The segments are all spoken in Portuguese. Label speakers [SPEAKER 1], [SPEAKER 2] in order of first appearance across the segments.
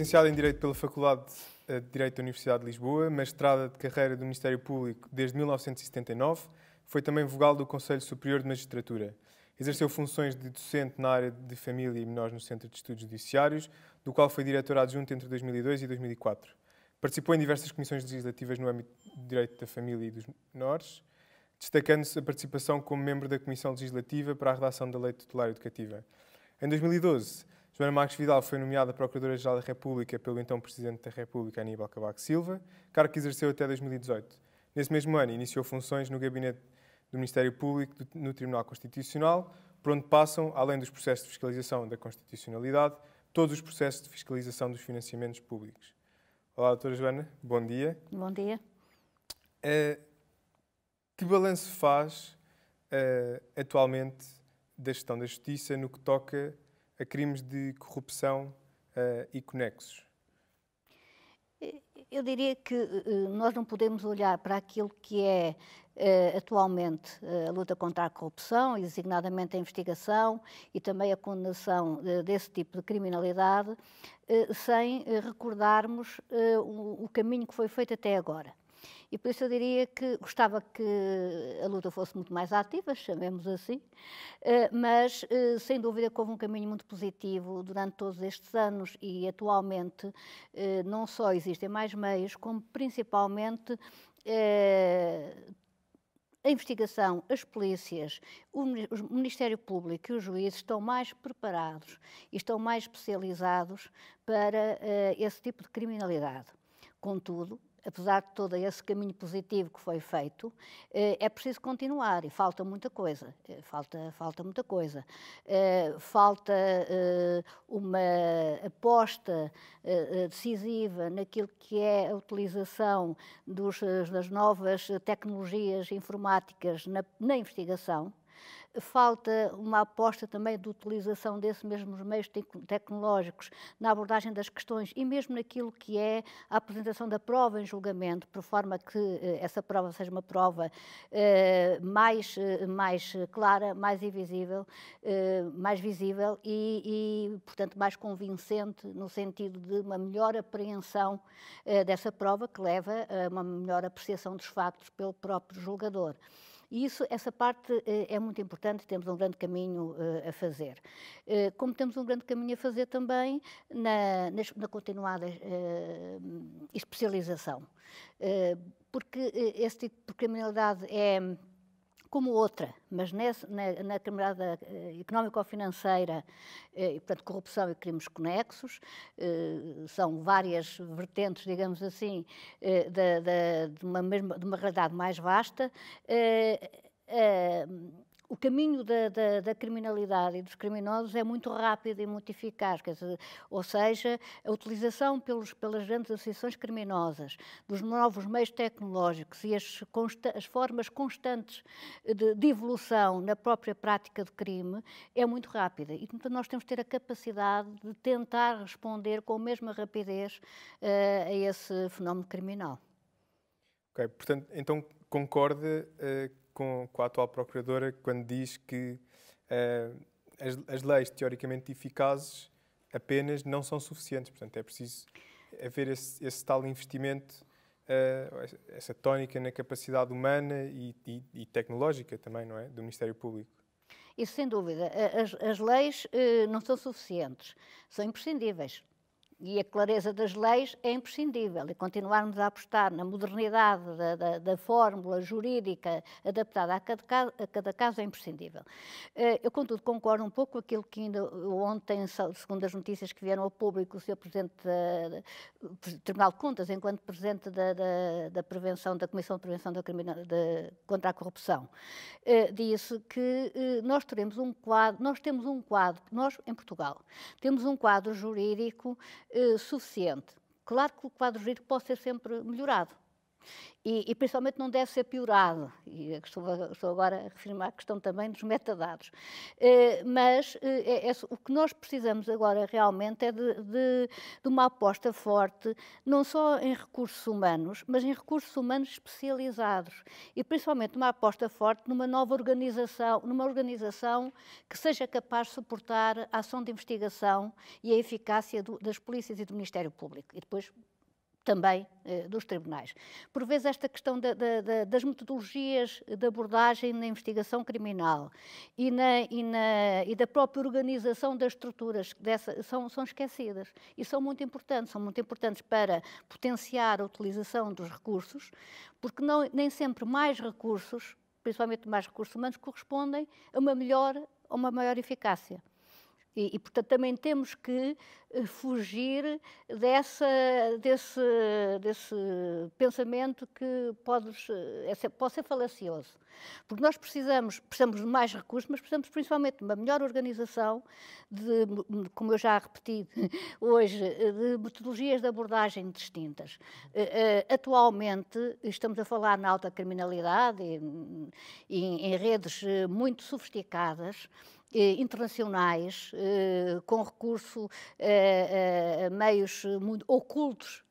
[SPEAKER 1] licenciado em Direito pela Faculdade de Direito da Universidade de Lisboa, mestrada de carreira do Ministério Público desde 1979, foi também vogal do Conselho Superior de Magistratura. Exerceu funções de docente na área de família e menores no Centro de Estudos Judiciários, do qual foi diretor adjunto entre 2002 e 2004. Participou em diversas comissões legislativas no âmbito do direito da família e dos menores, destacando-se a participação como membro da Comissão Legislativa para a redação da Lei Tutelar Educativa. Em 2012, Joana Marques Vidal foi nomeada Procuradora-Geral da República pelo então Presidente da República, Aníbal Cavaco Silva, cargo que exerceu até 2018. Nesse mesmo ano, iniciou funções no Gabinete do Ministério Público no Tribunal Constitucional, por onde passam, além dos processos de fiscalização da constitucionalidade, todos os processos de fiscalização dos financiamentos públicos. Olá, doutora Joana, bom dia.
[SPEAKER 2] Bom dia.
[SPEAKER 1] Que balanço faz atualmente da gestão da Justiça no que toca a crimes de corrupção e conexos?
[SPEAKER 2] Eu diria que nós não podemos olhar para aquilo que é atualmente a luta contra a corrupção, e designadamente a investigação e também a condenação desse tipo de criminalidade, sem recordarmos o caminho que foi feito até agora. E por isso eu diria que gostava que a luta fosse muito mais ativa, chamemos assim, mas sem dúvida que houve um caminho muito positivo durante todos estes anos e atualmente não só existem mais meios, como principalmente a investigação, as polícias, o Ministério Público e os juízes estão mais preparados e estão mais especializados para esse tipo de criminalidade. Contudo, apesar de todo esse caminho positivo que foi feito, é preciso continuar e falta muita coisa. Falta muita coisa. Falta uma aposta decisiva naquilo que é a utilização das novas tecnologias informáticas na investigação. Falta uma aposta também de utilização desses mesmos meios tecnológicos na abordagem das questões e mesmo naquilo que é a apresentação da prova em julgamento, por forma que essa prova seja uma prova mais clara, mais visível e, portanto, mais convincente no sentido de uma melhor apreensão dessa prova que leva a uma melhor apreciação dos factos pelo próprio julgador. E essa parte é muito importante, temos um grande caminho a fazer. Como temos um grande caminho a fazer também na continuada especialização. Porque esse tipo de criminalidade é como outra, mas na criminalidade económico-financeira, e, portanto, corrupção e crimes conexos, são várias vertentes, digamos assim, de uma realidade mais vasta. O caminho da criminalidade e dos criminosos é muito rápido e muito eficaz, quer dizer, ou seja, a utilização pelas grandes associações criminosas dos novos meios tecnológicos e as formas constantes de evolução na própria prática de crime é muito rápida. E, portanto, nós temos que ter a capacidade de tentar responder com a mesma rapidez a esse fenómeno criminal.
[SPEAKER 1] Ok, portanto, então concorda com a atual Procuradora quando diz que as leis teoricamente eficazes apenas não são suficientes. Portanto, é preciso haver esse tal investimento, essa tónica na capacidade humana e tecnológica também, não é? Do Ministério Público.
[SPEAKER 2] Isso sem dúvida. As leis não são suficientes, são imprescindíveis. E a clareza das leis é imprescindível. E continuarmos a apostar na modernidade da fórmula jurídica adaptada a cada caso é imprescindível. Eu, contudo, concordo um pouco com aquilo que ainda ontem, segundo as notícias que vieram ao público, o Sr. Presidente do Tribunal de Contas, enquanto Presidente da Comissão de Prevenção contra a Corrupção, disse que nós temos um quadro, nós em Portugal, temos um quadro jurídico suficiente. Claro que o quadro jurídico pode ser sempre melhorado, E principalmente não deve ser piorado. E estou agora a referir-me à questão também dos metadados. O que nós precisamos agora realmente é de uma aposta forte, não só em recursos humanos, mas em recursos humanos especializados. E principalmente uma aposta forte numa nova organização, numa organização que seja capaz de suportar a ação de investigação e a eficácia das polícias e do Ministério Público. E depois também dos tribunais. Por vezes esta questão das metodologias de abordagem na investigação criminal e da própria organização das estruturas são esquecidas e são muito importantes para potenciar a utilização dos recursos, porque nem sempre mais recursos, principalmente mais recursos humanos, correspondem a uma maior eficácia. Portanto, também temos que fugir desse pensamento que pode ser falacioso. Porque nós precisamos de mais recursos, mas precisamos principalmente de uma melhor organização, como eu já repeti hoje, de metodologias de abordagem distintas. Atualmente, estamos a falar na alta criminalidade e em redes muito sofisticadas, internacionais, com recurso a meios muito ocultos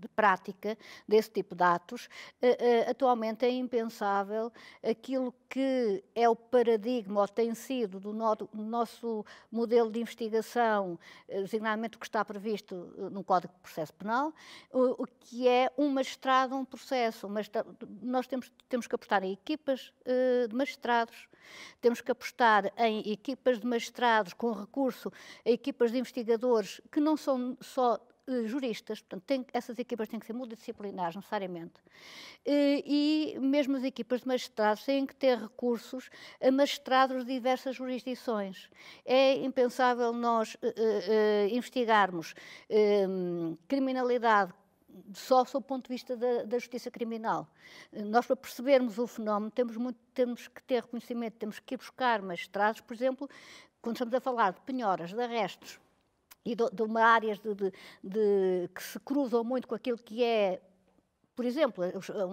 [SPEAKER 2] de prática desse tipo de atos. Atualmente é impensável aquilo que é o paradigma, ou tem sido, do nosso modelo de investigação, designadamente o que está previsto no Código de Processo Penal, o que é um magistrado, um processo. Nós temos que apostar em equipas de magistrados, temos que apostar em equipas de magistrados com recurso a equipas de investigadores que não são só juristas, portanto, essas equipas têm que ser multidisciplinares, necessariamente. E mesmo as equipas de magistrados têm que ter recursos a magistrados de diversas jurisdições. É impensável nós investigarmos criminalidade só sob o ponto de vista da justiça criminal. Nós, para percebermos o fenómeno, temos que ter reconhecimento, temos que ir buscar magistrados, por exemplo, quando estamos a falar de penhoras, de arrestos, e de uma áreas que se cruzam muito com aquilo que é, por exemplo,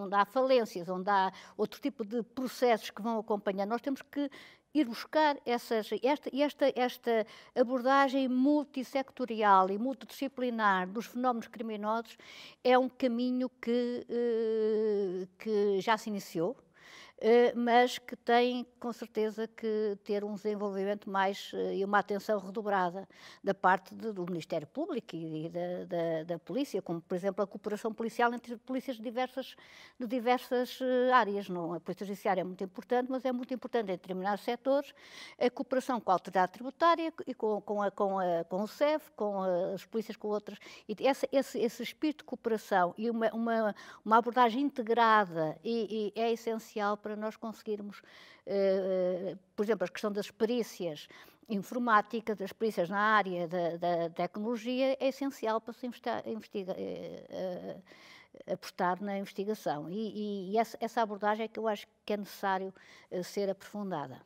[SPEAKER 2] onde há falências, onde há outro tipo de processos que vão acompanhar, nós temos que ir buscar esta abordagem multissectorial e multidisciplinar dos fenómenos criminosos é um caminho que já se iniciou, mas que tem, com certeza, que ter um desenvolvimento mais e uma atenção redobrada da parte do Ministério Público e da Polícia, como, por exemplo, a cooperação policial entre polícias de diversas áreas. Não? A Polícia Judiciária é muito importante, mas é muito importante em determinados setores a cooperação com a Autoridade Tributária e com o SEF, com as polícias, com outras. E esse espírito de cooperação e uma abordagem integrada é essencial para nós conseguirmos, por exemplo, a questão das perícias informáticas, das perícias na área da tecnologia, é essencial para se apostar na investigação. E essa abordagem é que eu acho que é necessário ser aprofundada.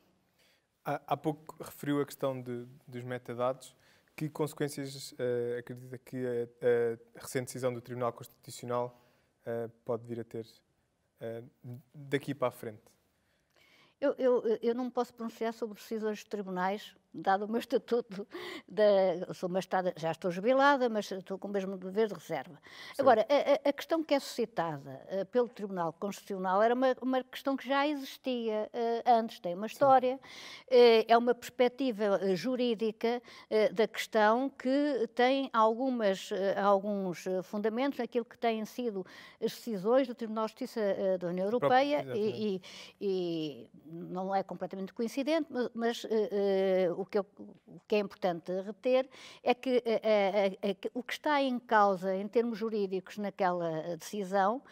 [SPEAKER 1] Há pouco referiu a questão dos metadados. Que consequências acredita que a recente decisão do Tribunal Constitucional pode vir a ter daqui para a frente?
[SPEAKER 2] Eu não posso pronunciar sobre decisões dos tribunais, dado o meu estatuto, sou magistrada, já estou jubilada, mas estou com o mesmo dever de reserva. Sim. Agora, a questão que é suscitada pelo Tribunal Constitucional era uma questão que já existia antes, tem uma história, é uma perspectiva jurídica da questão que tem alguns fundamentos naquilo que têm sido as decisões do Tribunal de Justiça da União Europeia e não é completamente coincidente, mas o que é importante reter é que o que está em causa em termos jurídicos naquela decisão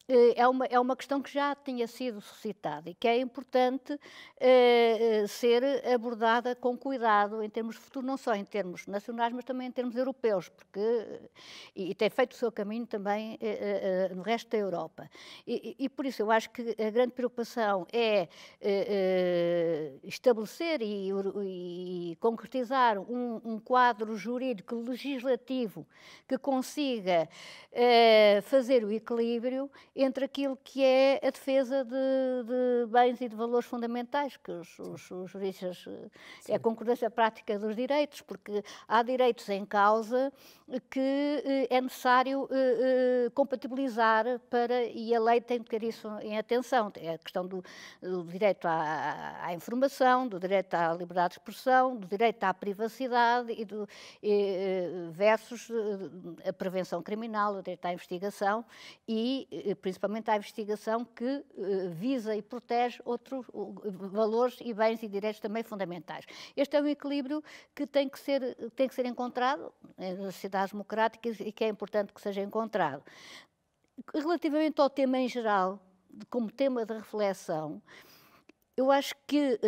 [SPEAKER 2] é uma questão que já tinha sido suscitada e que é importante ser abordada com cuidado em termos de futuro, não só em termos nacionais, mas também em termos europeus, porque, e tem feito o seu caminho também no resto da Europa. E por isso eu acho que a grande preocupação é estabelecer e concretizar um quadro jurídico legislativo que consiga fazer o equilíbrio entre aquilo que é a defesa de bens e de valores fundamentais, que os juristas é a concordância prática dos direitos, porque há direitos em causa que é necessário compatibilizar e a lei tem de ter isso em atenção. É a questão do direito à informação, do direito à liberdade de expressão, do direito à privacidade versus a prevenção criminal, o direito à investigação e principalmente à investigação que visa e protege outros valores e bens e direitos também fundamentais. Este é um equilíbrio que tem que ser encontrado nas sociedades democráticas e que é importante que seja encontrado. Relativamente ao tema em geral, como tema de reflexão, eu acho que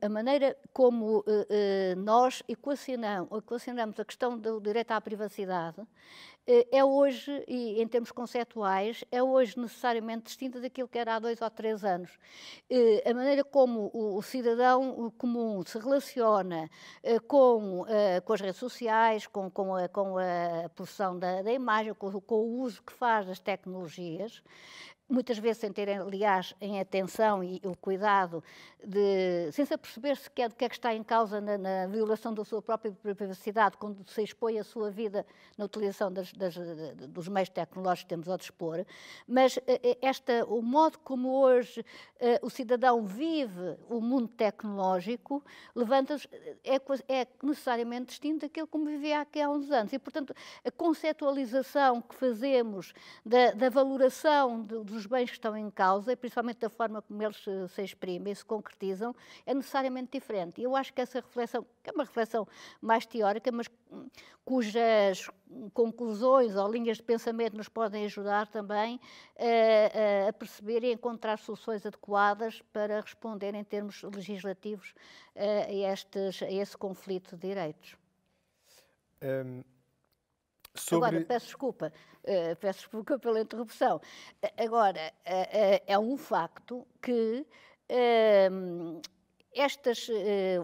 [SPEAKER 2] a maneira como nós equacionamos a questão do direito à privacidade é hoje, e em termos conceptuais, é hoje necessariamente distinta daquilo que era há 2 ou 3 anos. A maneira como o cidadão comum se relaciona com as redes sociais, com a produção da imagem, com o uso que faz das tecnologias, muitas vezes sem terem, aliás, em atenção e o cuidado sem se aperceber sequer do que é que está em causa na violação da sua própria privacidade, quando se expõe a sua vida na utilização dos meios tecnológicos que temos ao dispor. Mas o modo como hoje o cidadão vive o mundo tecnológico é necessariamente distinto daquilo como vivia aqui há uns anos. E, portanto, a conceptualização que fazemos da valoração dos bens que estão em causa, e principalmente da forma como eles se exprimem e se concretizam, é necessariamente diferente. E eu acho que essa reflexão, que é uma reflexão mais teórica, mas cujas conclusões ou linhas de pensamento nos podem ajudar também a perceber e encontrar soluções adequadas para responder em termos legislativos a esse conflito de direitos. Agora, peço desculpa pela interrupção. Agora, é um facto que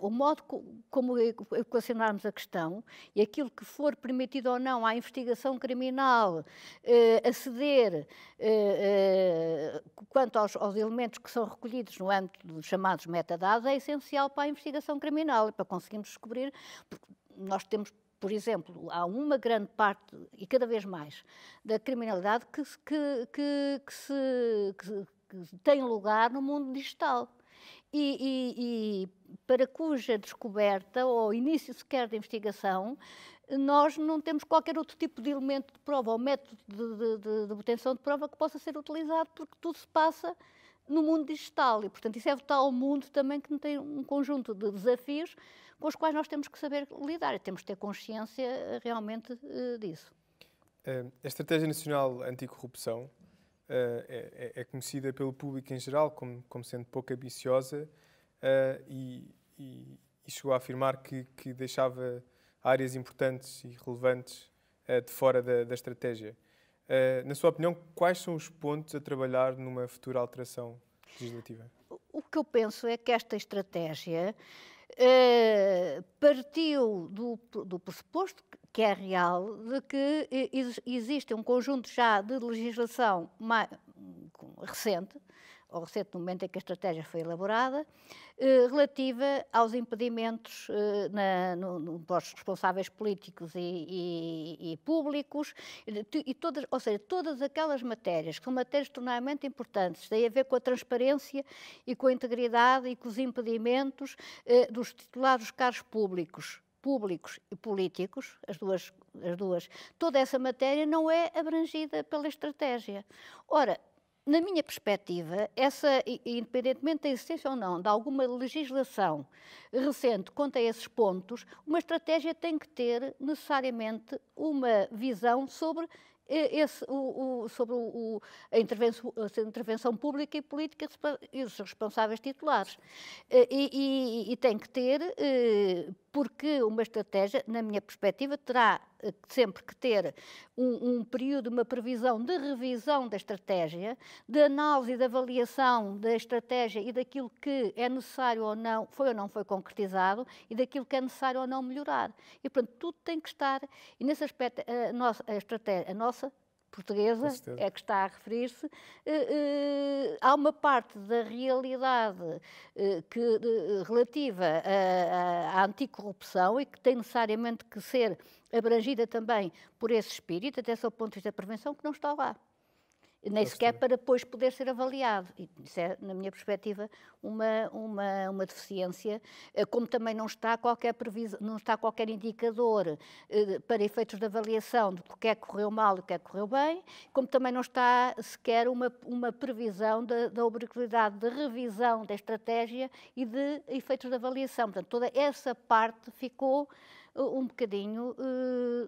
[SPEAKER 2] o modo como equacionarmos a questão e aquilo que for permitido ou não à investigação criminal aceder quanto aos elementos que são recolhidos no âmbito dos chamados metadados é essencial para a investigação criminal e para conseguirmos descobrir, porque nós temos, por exemplo, há uma grande parte, e cada vez mais, da criminalidade que tem lugar no mundo digital. E para cuja descoberta ou início sequer de investigação, nós não temos qualquer outro tipo de elemento de prova ou método de obtenção de prova que possa ser utilizado, porque tudo se passa no mundo digital. E, portanto, isso é o tal mundo também que tem um conjunto de desafios com os quais nós temos que saber lidar e temos que ter consciência realmente disso.
[SPEAKER 1] A Estratégia Nacional Anticorrupção é conhecida pelo público em geral como sendo pouco ambiciosa e chegou a afirmar que deixava áreas importantes e relevantes de fora da estratégia. Na sua opinião, quais são os pontos a trabalhar numa futura alteração legislativa?
[SPEAKER 2] O que eu penso é que esta estratégia partiu do pressuposto, que é real, de que existe um conjunto já de legislação recente no momento em que a estratégia foi elaborada, relativa aos impedimentos para os responsáveis políticos e públicos, ou seja, todas aquelas matérias que são matérias extremamente importantes, têm a ver com a transparência e com a integridade e com os impedimentos dos titulares dos cargos públicos e políticos, as duas, toda essa matéria não é abrangida pela estratégia. Ora, na minha perspectiva, independentemente da existência ou não de alguma legislação recente quanto a esses pontos, uma estratégia tem que ter necessariamente uma visão sobre sobre a intervenção pública e política e os seus responsáveis titulares. E tem que ter, porque uma estratégia, na minha perspectiva, terá sempre que ter um período, uma previsão de revisão da estratégia, de análise e de avaliação da estratégia e daquilo que é necessário ou não, foi ou não foi concretizado, e daquilo que é necessário ou não melhorar. E, portanto, tudo tem que estar, e nesse aspecto, a nossa portuguesa, é que está a referir-se, há uma parte da realidade relativa à anticorrupção e que tem necessariamente que ser abrangida também por esse espírito, até sob o ponto de vista da prevenção, que não está lá. Nem sequer para depois poder ser avaliado. E isso é, na minha perspectiva, uma deficiência, como também não está qualquer previsão, não está qualquer indicador para efeitos de avaliação do que é que correu mal e o que é que correu bem, como também não está sequer uma previsão da obrigatoriedade de revisão da estratégia e de efeitos de avaliação. Portanto, toda essa parte ficou um bocadinho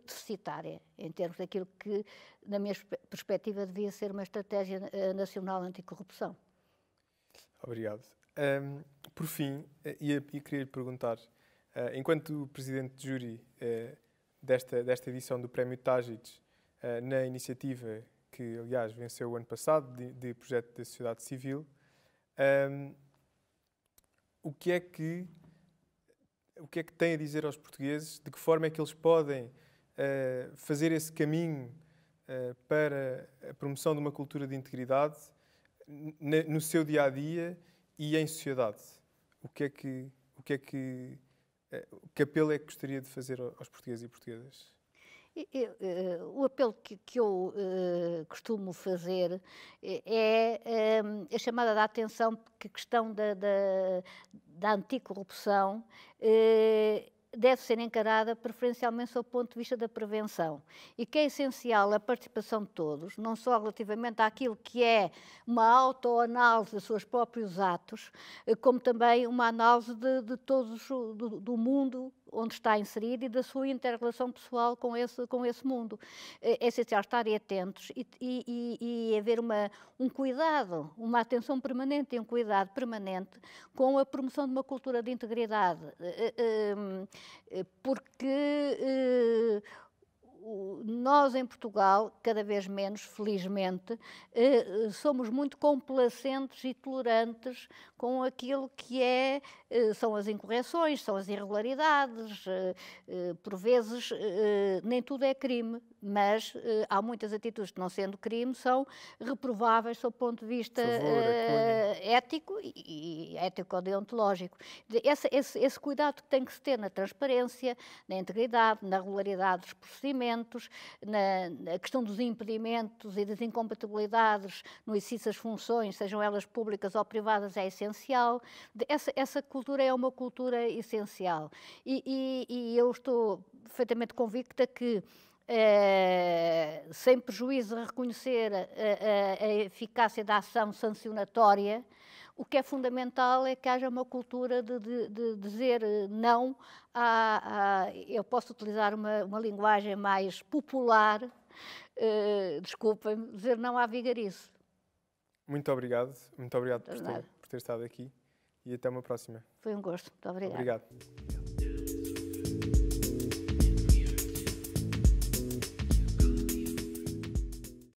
[SPEAKER 2] deficitária, em termos daquilo que, na minha perspectiva, devia ser uma estratégia nacional anticorrupção.
[SPEAKER 1] Obrigado. Por fim, queria lhe perguntar, enquanto presidente de júri desta edição do Prémio Tágites, na iniciativa que, aliás, venceu o ano passado, de projeto da sociedade civil, o que é que tem a dizer aos portugueses? De que forma é que eles podem fazer esse caminho para a promoção de uma cultura de integridade no seu dia-a-dia e em sociedade? Que apelo é que gostaria de fazer aos portugueses e portuguesas?
[SPEAKER 2] O apelo que eu costumo fazer é a chamada de atenção que a questão da anticorrupção deve ser encarada preferencialmente sob o ponto de vista da prevenção e que é essencial a participação de todos, não só relativamente àquilo que é uma autoanálise dos seus próprios atos, como também uma análise de todos do mundo onde está inserido e da sua inter-relação pessoal com esse mundo. É essencial estarem atentos e haver um cuidado, uma atenção permanente e um cuidado permanente com a promoção de uma cultura de integridade, porque nós em Portugal, cada vez menos, felizmente, somos muito complacentes e tolerantes com aquilo que são as incorreções, são as irregularidades. Por vezes, nem tudo é crime, mas há muitas atitudes que, não sendo crime, são reprováveis sob o ponto de vista ético e ético-deontológico. Esse cuidado que tem que se ter na transparência, na integridade, na regularidade dos procedimentos, na questão dos impedimentos e das incompatibilidades no exercício das funções, sejam elas públicas ou privadas, é essencial. Essa cultura é uma cultura essencial. E eu estou perfeitamente convicta que, sem prejuízo de reconhecer a eficácia da ação sancionatória, o que é fundamental é que haja uma cultura de dizer não eu posso utilizar uma linguagem mais popular, desculpem-me, dizer não à vigarice.
[SPEAKER 1] Muito obrigado por ter estado aqui e até uma próxima.
[SPEAKER 2] Foi um gosto. Muito obrigada.
[SPEAKER 1] Obrigado.